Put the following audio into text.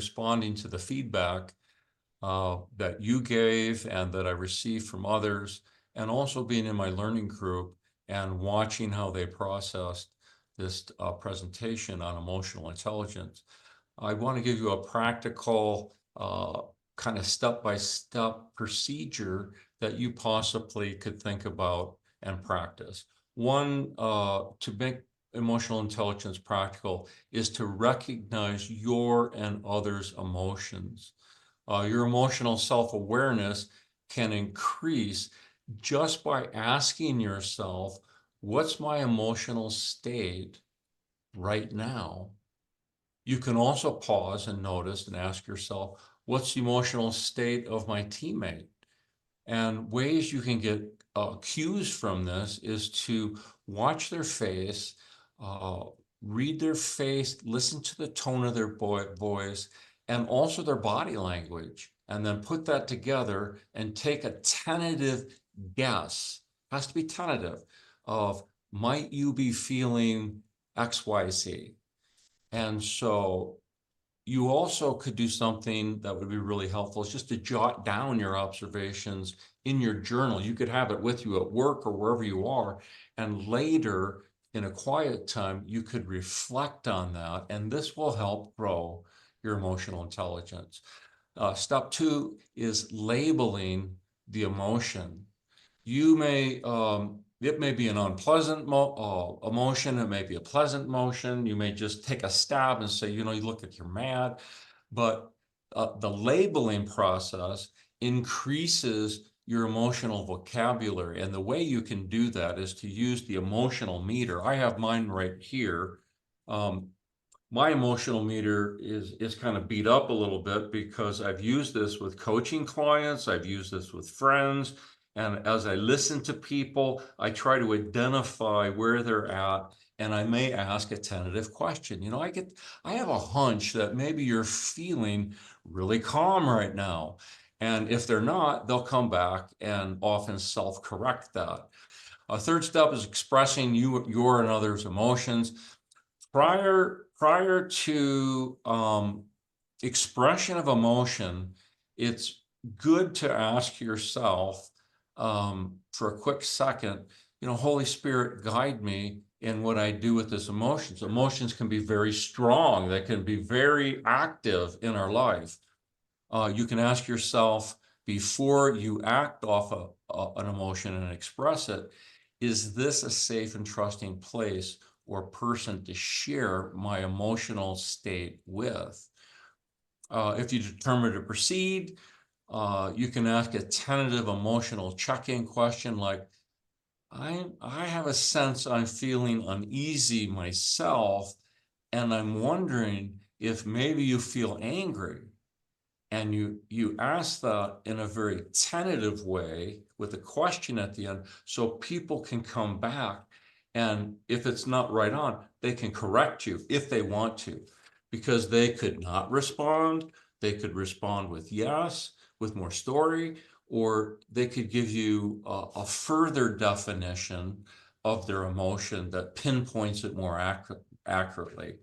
responding to the feedback that you gave and that I received from others, and also being in my learning group and watching how they processed this presentation on emotional intelligence. I want to give you a practical kind of step-by-step procedure that you possibly could think about and practice. One, to make emotional intelligence practical is to recognize your and others' emotions. Your emotional self-awareness can increase just by asking yourself, what's my emotional state right now? You can also pause and notice and ask yourself, what's the emotional state of my teammate? And ways you can get cues from this is to watch their face, read their face, listen to the tone of their voice, and also their body language, and then put that together and take a tentative guess, has to be tentative, of might you be feeling XYZ? And so you also could do something that would be really helpful, is just to jot down your observations in your journal. You could have it with you at work or wherever you are, and later in a quiet time, you could reflect on that, and this will help grow your emotional intelligence. Step 2 is labeling the emotion. You may, it may be an unpleasant emotion, it may be a pleasant emotion. You may just take a stab and say, you look like you're mad. But the labeling process increases your emotional vocabulary. And the way you can do that is to use the emotional meter. I have mine right here. My emotional meter is kind of beat up a little bit because I've used this with coaching clients, I've used this with friends, and as I listen to people, I try to identify where they're at, and I may ask a tentative question. I have a hunch that maybe you're feeling really calm right now. And if they're not, they'll come back and often self-correct that. A third step is expressing your and others' emotions. Prior to expression of emotion, it's good to ask yourself for a quick second, Holy Spirit, guide me in what I do with this emotions. Emotions can be very strong. They can be very active in our life. You can ask yourself before you act off an emotion and express it, is this a safe and trusting place or person to share my emotional state with? If you determine to proceed, you can ask a tentative emotional check-in question like, I have a sense I'm feeling uneasy myself, and I'm wondering if maybe you feel angry. And you ask that in a very tentative way with a question at the end, so people can come back, and if it's not right on, they can correct you if they want to, because they could not respond. They could respond with yes, with more story, or they could give you a further definition of their emotion that pinpoints it more accurately.